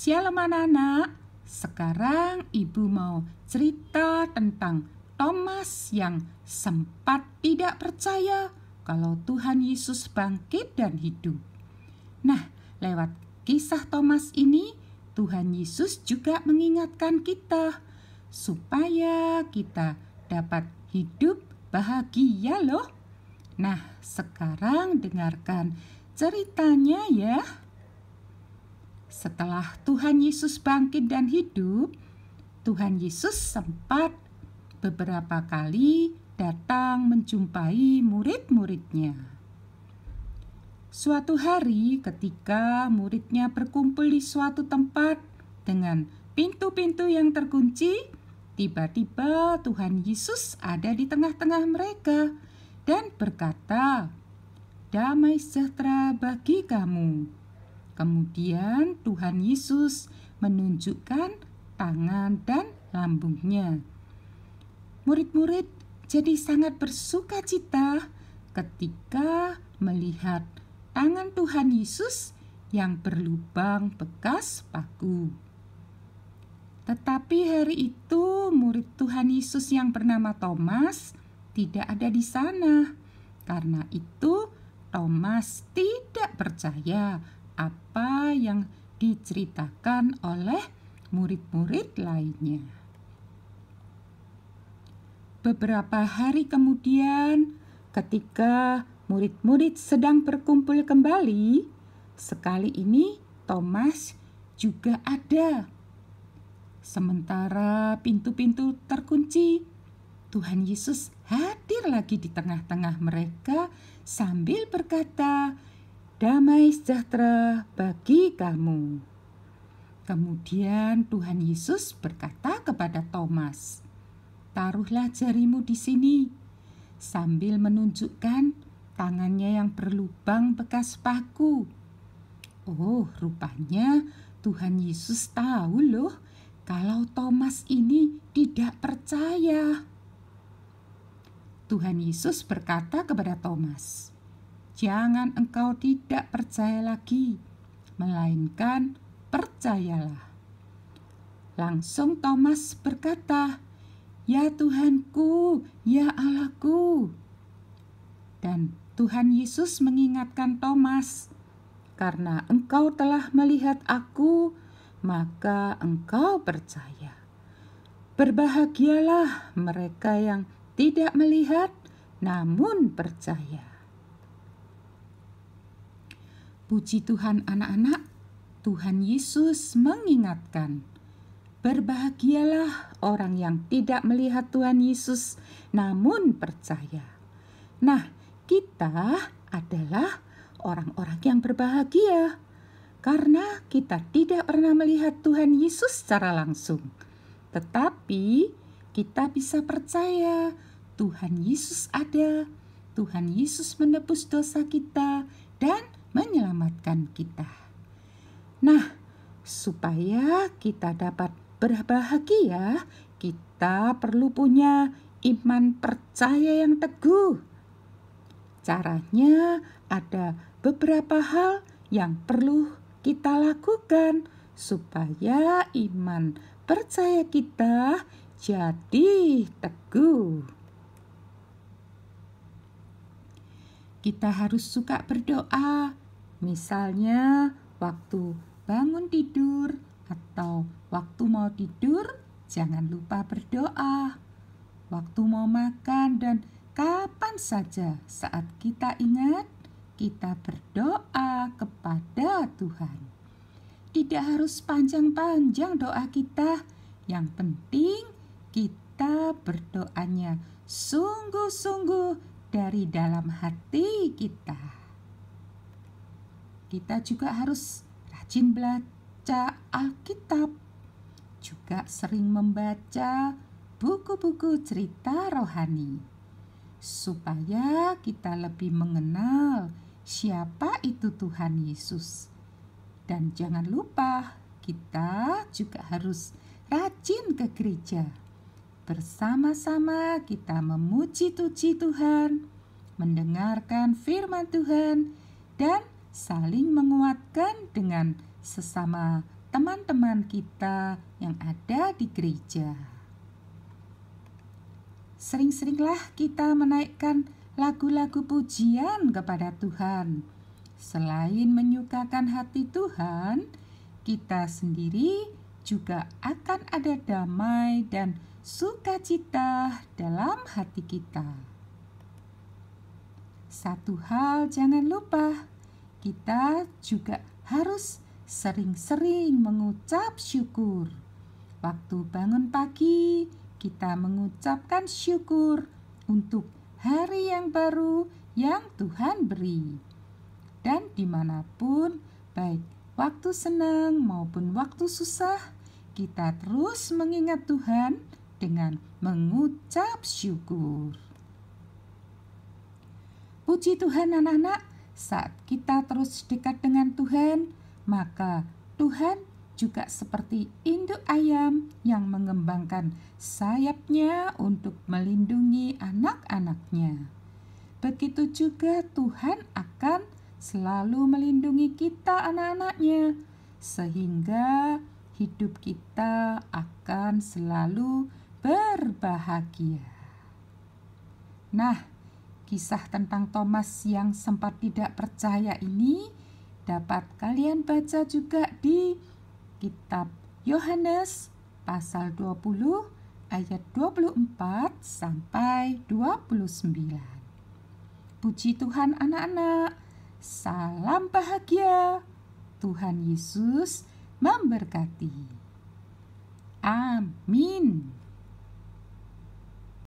Shalom anak-anak, sekarang ibu mau cerita tentang Thomas yang sempat tidak percaya kalau Tuhan Yesus bangkit dan hidup. Nah, lewat kisah Thomas ini, Tuhan Yesus juga mengingatkan kita supaya kita dapat hidup bahagia loh. Nah, sekarang dengarkan ceritanya ya. Setelah Tuhan Yesus bangkit dan hidup, Tuhan Yesus sempat beberapa kali datang menjumpai murid-muridnya. Suatu hari ketika muridnya berkumpul di suatu tempat dengan pintu-pintu yang terkunci, tiba-tiba Tuhan Yesus ada di tengah-tengah mereka dan berkata, "Damai sejahtera bagi kamu." Kemudian Tuhan Yesus menunjukkan tangan dan lambungnya. Murid-murid jadi sangat bersuka cita ketika melihat tangan Tuhan Yesus yang berlubang bekas paku. Tetapi hari itu murid Tuhan Yesus yang bernama Thomas tidak ada di sana. Karena itu Thomas tidak percaya apa yang diceritakan oleh murid-murid lainnya. Beberapa hari kemudian, ketika murid-murid sedang berkumpul kembali, sekali ini Thomas juga ada. Sementara pintu-pintu terkunci, Tuhan Yesus hadir lagi di tengah-tengah mereka sambil berkata, "Damai sejahtera bagi kamu." Kemudian Tuhan Yesus berkata kepada Thomas, "Taruhlah jarimu di sini," sambil menunjukkan tangannya yang berlubang bekas paku. Oh, rupanya Tuhan Yesus tahu loh kalau Thomas ini tidak percaya. Tuhan Yesus berkata kepada Thomas, "Jangan engkau tidak percaya lagi, melainkan percayalah." Langsung Thomas berkata, "Ya Tuhanku, ya Allahku." Dan Tuhan Yesus mengingatkan Thomas, "Karena engkau telah melihat aku, maka engkau percaya. Berbahagialah mereka yang tidak melihat, namun percaya." Puji Tuhan anak-anak, Tuhan Yesus mengingatkan, berbahagialah orang yang tidak melihat Tuhan Yesus, namun percaya. Nah, kita adalah orang-orang yang berbahagia, karena kita tidak pernah melihat Tuhan Yesus secara langsung. Tetapi kita bisa percaya Tuhan Yesus ada, Tuhan Yesus menebus dosa kita dan menyelamatkan kita. Nah, supaya kita dapat berbahagia, kita perlu punya iman percaya yang teguh. Caranya ada beberapa hal yang perlu kita lakukan supaya iman percaya kita jadi teguh. Kita harus suka berdoa. Misalnya waktu bangun tidur atau waktu mau tidur, jangan lupa berdoa. Waktu mau makan dan kapan saja saat kita ingat, kita berdoa kepada Tuhan. Tidak harus panjang-panjang doa kita. Yang penting kita berdoanya sungguh-sungguh dari dalam hati kita. Kita juga harus rajin baca Alkitab, juga sering membaca buku-buku cerita rohani, supaya kita lebih mengenal siapa itu Tuhan Yesus. Dan jangan lupa, kita juga harus rajin ke gereja. Bersama-sama kita memuji-tuji Tuhan, mendengarkan firman Tuhan, dan saling menguatkan dengan sesama teman-teman kita yang ada di gereja. Sering-seringlah kita menaikkan lagu-lagu pujian kepada Tuhan. Selain menyukakan hati Tuhan, kita sendiri juga akan ada damai dan sukacita dalam hati kita. Satu hal jangan lupa, kita juga harus sering-sering mengucap syukur. Waktu bangun pagi, kita mengucapkan syukur untuk hari yang baru yang Tuhan beri. Dan dimanapun, baik waktu senang maupun waktu susah, kita terus mengingat Tuhan dengan mengucap syukur. Puji Tuhan anak-anak, saat kita terus dekat dengan Tuhan, maka Tuhan juga seperti induk ayam yang mengembangkan sayapnya untuk melindungi anak-anaknya. Begitu juga Tuhan akan selalu melindungi kita anak-anaknya, sehingga hidup kita akan selalu berbahagia. Nah, kisah tentang Thomas yang sempat tidak percaya ini dapat kalian baca juga di kitab Yohanes pasal 20 ayat 24 sampai 29. Puji Tuhan anak-anak, salam bahagia. Tuhan Yesus memberkati. Amin.